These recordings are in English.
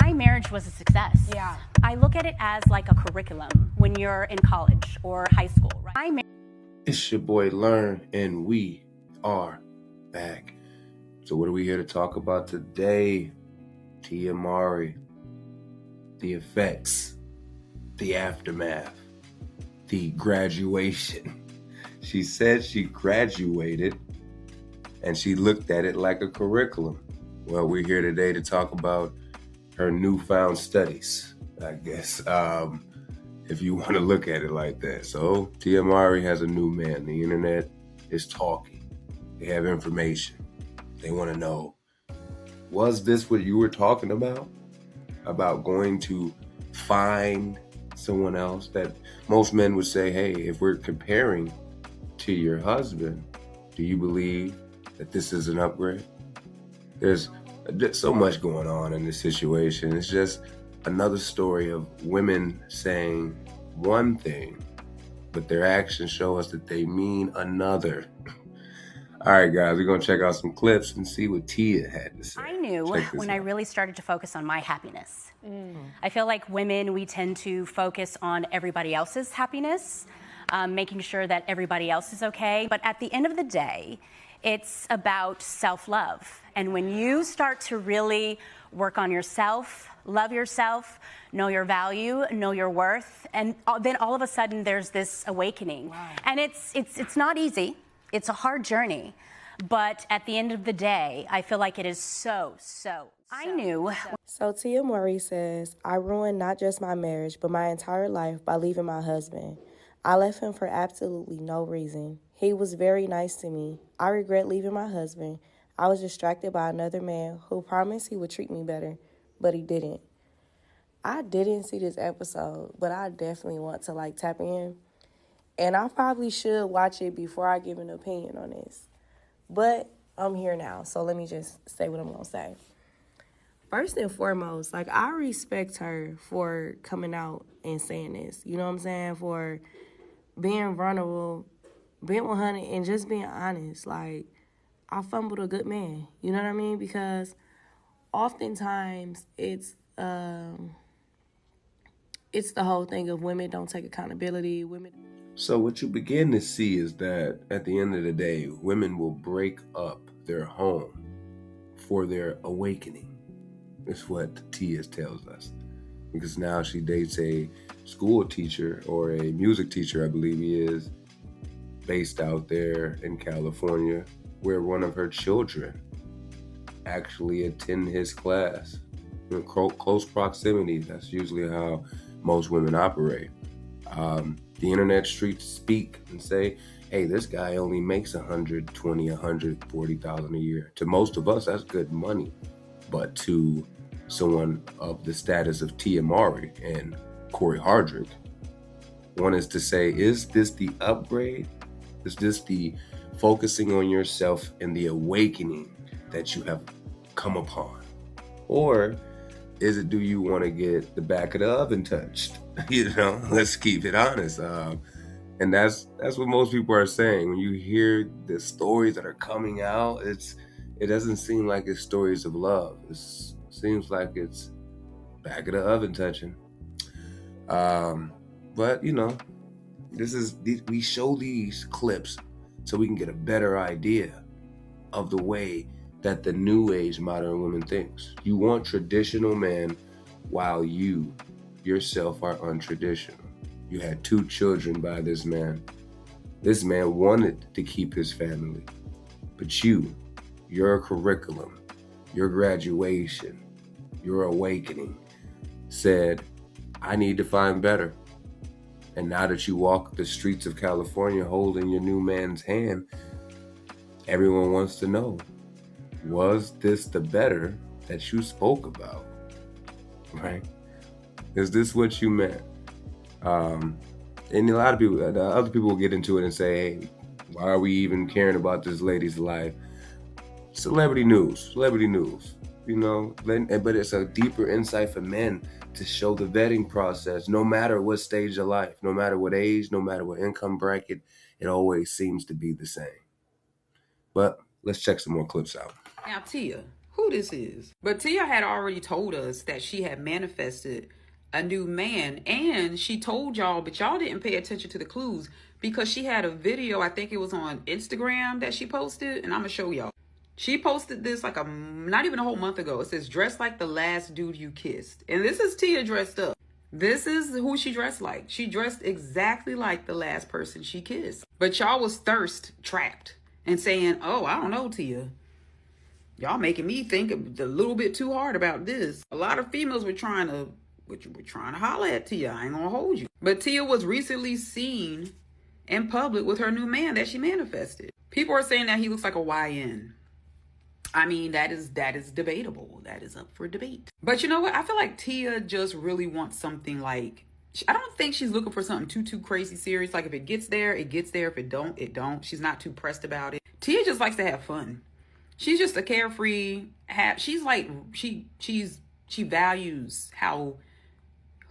My marriage was a success. Yeah. I look at it as like a curriculum when you're in college or high school, right? It's your boy Learn, and we are back. So what are we here to talk about today? Tia Mowry, the effects, the aftermath, the graduation. She said she graduated and she looked at it like a curriculum. Well, we're here today to talk about her newfound studies, I guess, if you want to look at it like that. So Tia Mowry has a new man. The internet is talking. They have information. They want to know, was this what you were talking about? About going to find someone else? That most men would say, hey, if we're comparing to your husband, do you believe that this is an upgrade? There's so much going on in this situation. It's just another story of women saying one thing, but their actions show us that they mean another. All right, guys, we're going to check out some clips and see what Tia had to say. I knew when I really started to focus on my happiness. I feel like women, we tend to focus on everybody else's happiness, making sure that everybody else is okay. But at the end of the day, it's about self-love. And when you start to really work on yourself, love yourself, know your value, know your worth, and then all of a sudden there's this awakening. Wow. And it's not easy. It's a hard journey. But at the end of the day, I feel like it is so. I knew. So Tia Mowry says, I ruined not just my marriage, but my entire life by leaving my husband. I left him for absolutely no reason. He was very nice to me. I regret leaving my husband. I was distracted by another man who promised he would treat me better, but he didn't. I didn't see this episode, but I definitely want to tap in. And I probably should watch it before I give an opinion on this. But I'm here now, so let me just say what I'm going to say. First and foremost, I respect her for coming out and saying this. You know what I'm saying? For being vulnerable, being 100, and just being honest. I fumbled a good man. You know what I mean? Because oftentimes it's the whole thing of women don't take accountability. So what you begin to see is that at the end of the day, women will break up their home for their awakening. That's what Tia tells us. Because now she dates a school teacher or a music teacher, I believe he is, based out there in California, where one of her children actually attend his class. In close proximity, that's usually how most women operate. The internet streets speak and say, hey, this guy only makes $120,000, $140,000 a year. To most of us, that's good money. But to someone of the status of Tia Mowry and Corey Hardrick, one is to say, is this the upgrade? Is this the focusing on yourself and the awakening that you have come upon? Or is it, do you want to get the back of the oven touched? Let's keep it honest. And that's what most people are saying. When you hear the stories that are coming out, it doesn't seem like it's stories of love. It seems like it's back of the oven touching. But we show these clips so we can get a better idea of the way that the new age modern woman thinks. You want traditional men while you yourself are untraditional. You had 2 children by this man. This man wanted to keep his family. But your curriculum, your graduation, your awakening said, I need to find better. And now that you walk the streets of California holding your new man's hand, everyone wants to know, was this the better that you spoke about? Right? Is this what you meant? And a lot of people, the other people will get into it and say, hey, why are we even caring about this lady's life? Celebrity news, but it's a deeper insight for men to show the vetting process, no matter what stage of life, no matter what age, no matter what income bracket, it always seems to be the same. But let's check some more clips out. Now, Tia, who this is. But Tia had already told us that she had manifested a new man, and she told y'all, but y'all didn't pay attention to the clues because she had a video, I think it was on Instagram, that she posted, and I'm gonna show y'all. She posted this like not even a whole month ago. It says, dress like the last dude you kissed. And this is Tia dressed up. This is who she dressed like. She dressed exactly like the last person she kissed. But y'all was thirst trapped and saying, oh, I don't know, Tia. Y'all making me think a little bit too hard about this. A lot of females were trying to holler at Tia. I ain't gonna hold you. But Tia was recently seen in public with her new man that she manifested. People are saying that he looks like a YN. I mean, that is debatable. That is up for debate. But you know what? I feel like Tia just really wants something like, I don't think she's looking for something too crazy serious. Like if it gets there, it gets there. If it don't, it don't. She's not too pressed about it. Tia just likes to have fun. She's just a carefree, she's like, she values how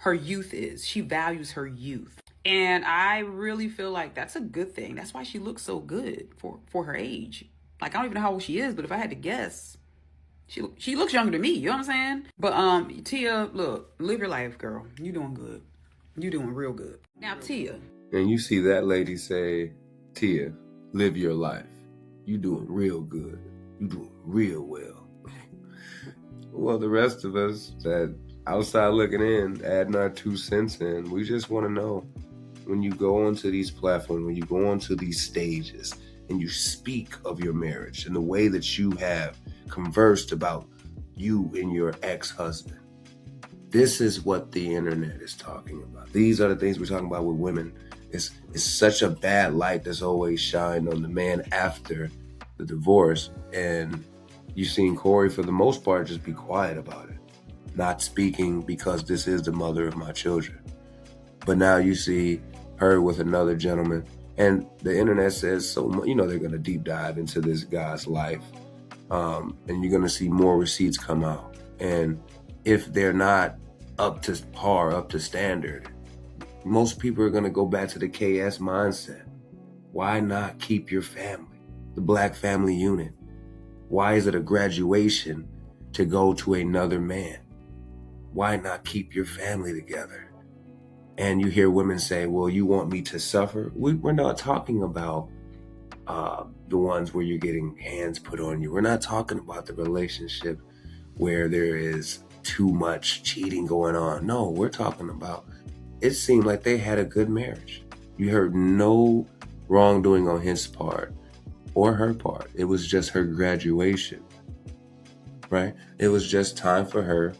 her youth is. She values her youth. And I really feel like that's a good thing. That's why she looks so good for her age. Like, I don't even know how old she is, but if I had to guess, she looks younger than me. You know what I'm saying? But Tia, look, live your life, girl. You doing good. You doing real good. Now, Tia. And you see that lady say, Tia, live your life. You doing real good. You doing real well. Well, the rest of us that outside looking in, adding our 2 cents in, we just want to know, when you go onto these platforms, when you go onto these stages, and you speak of your marriage and the way that you have conversed about you and your ex-husband, this is what the internet is talking about. These are the things we're talking about with women. It's such a bad light that's always shined on the man after the divorce. And you've seen Corey, for the most part, just be quiet about it. Not speaking because this is the mother of my children. But now you see her with another gentleman. And the internet says so much, they're going to deep dive into this guy's life. And you're going to see more receipts come out. And if they're not up to par, up to standard, most people are going to go back to the KS mindset. Why not keep your family, the black family unit? Why is it a graduation to go to another man? Why not keep your family together? And you hear women say, well, you want me to suffer? We're not talking about the ones where you're getting hands put on you. We're not talking about the relationship where there is too much cheating going on. No, we're talking about, it seemed like they had a good marriage. You heard no wrongdoing on his part or her part. It was just her graduation, right? It was just time for her,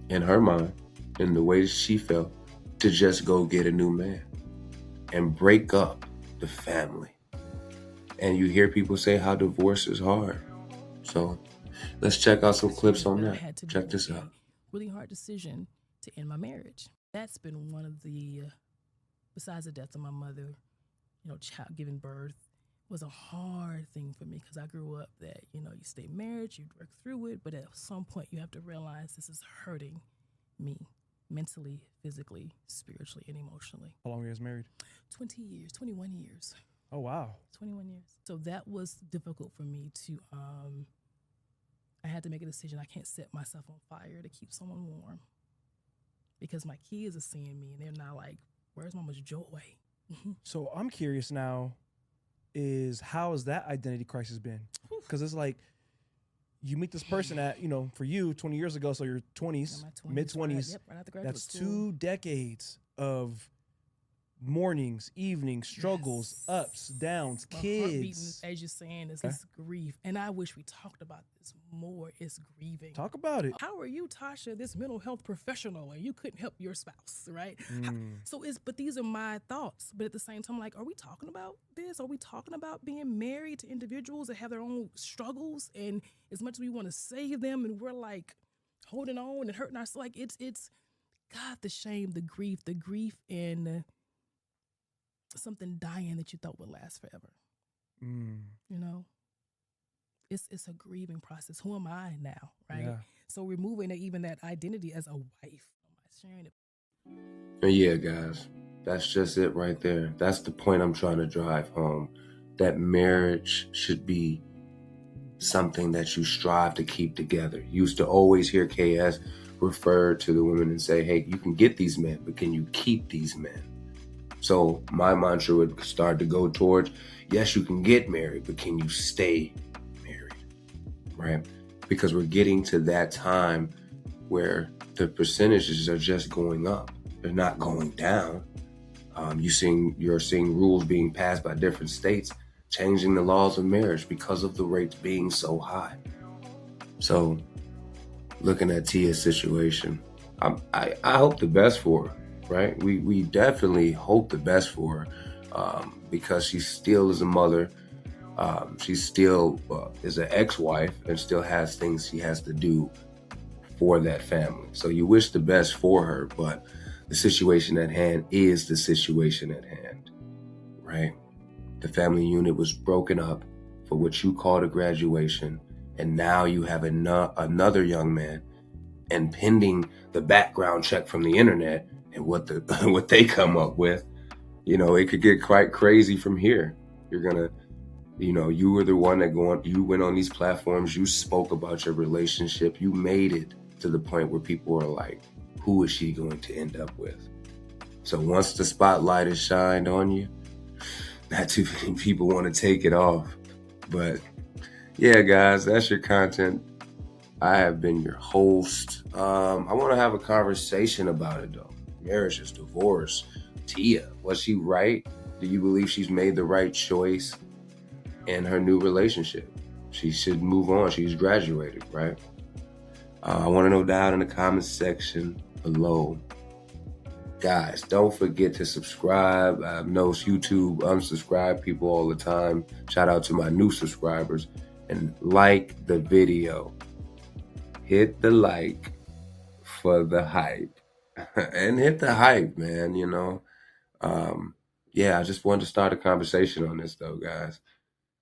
in her mind, in the way she felt, to just go get a new man and break up the family. And you hear people say how divorce is hard. So let's check out some clips on that. Check this out. Really hard decision to end my marriage. That's been one of the, besides the death of my mother, child giving birth was a hard thing for me because I grew up that, you stay married, you work through it, but at some point you have to realize this is hurting me. Mentally, physically, spiritually, and emotionally. How long are you guys married? 20 years, 21 years. Oh, wow. 21 years. So that was difficult for me to, I had to make a decision. I can't set myself on fire to keep someone warm because my kids are seeing me and they're not like, where's mama's joy? So I'm curious now, how has that identity crisis been? Because it's like, you meet this person at, for you 20 years ago, so you're 20s, mid-20s. Right after graduate That's school. 2 decades of mornings, evenings, struggles, ups, downs, My kids. heart beating, as you're saying, is this grief. And I wish we talked about this more. It's grieving. Talk about it. How are you, Tasha, this mental health professional, and you couldn't help your spouse, right? But these are my thoughts. But at the same time, like, are we talking about this? Are we talking about being married to individuals that have their own struggles? And as much as we want to save them, and we're like holding on and hurting ourselves, like it's God, the shame, the grief, and something dying that you thought would last forever. It's a grieving process. Who am I now, right? Yeah. So removing even that identity as a wife. Am I sharing it? And yeah, guys, that's just it right there. That's the point I'm trying to drive home. That marriage should be something that you strive to keep together. You used to always hear KS refer to the women and say, hey, you can get these men, but can you keep these men? So my mantra would start to go towards, yes, you can get married, but can you stay married, right? Because we're getting to that time where the percentages are just going up. They're not going down. You're seeing rules being passed by different states, changing the laws of marriage because of the rates being so high. So looking at Tia's situation, I hope the best for her, right? We definitely hope the best for her, because she still is a mother. She still is an ex-wife and still has things she has to do for that family. So you wish the best for her, but the situation at hand is the situation at hand, right? The family unit was broken up for what you called a graduation, and now you have another young man, and pending the background check from the internet and what they come up with, it could get quite crazy from here. You're gonna, you were the one you went on these platforms, you spoke about your relationship, you made it to the point where people are like, who is she going to end up with? So once the spotlight is shined on you, not too many people want to take it off. But yeah, guys, that's your content. I have been your host. I want to have a conversation about it, though. Marriages, divorce. Tia, was she right? Do you believe she's made the right choice in her new relationship? She should move on. She's graduated, right? I want to know down in the comments section below. Guys, don't forget to subscribe. I know YouTube unsubscribe people all the time. Shout out to my new subscribers. And like the video. Hit the like for the hype. And hit the hype, man, Yeah, I just wanted to start a conversation on this, though, guys.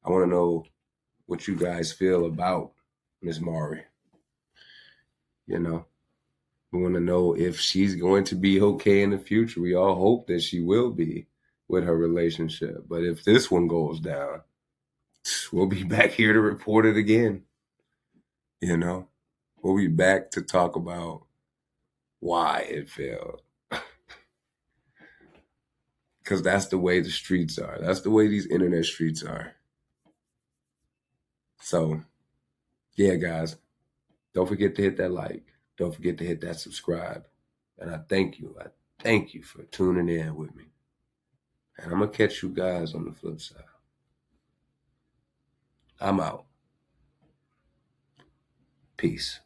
I want to know what you guys feel about Miss Mowry. We want to know if she's going to be okay in the future. We all hope that she will be with her relationship. But if this one goes down, we'll be back here to report it again. We'll be back to talk about why it failed. Because that's the way the streets are. That's the way these internet streets are. So, yeah, guys, don't forget to hit that like. Don't forget to hit that subscribe. And I thank you. I thank you for tuning in with me. And I'm going to catch you guys on the flip side. I'm out. Peace.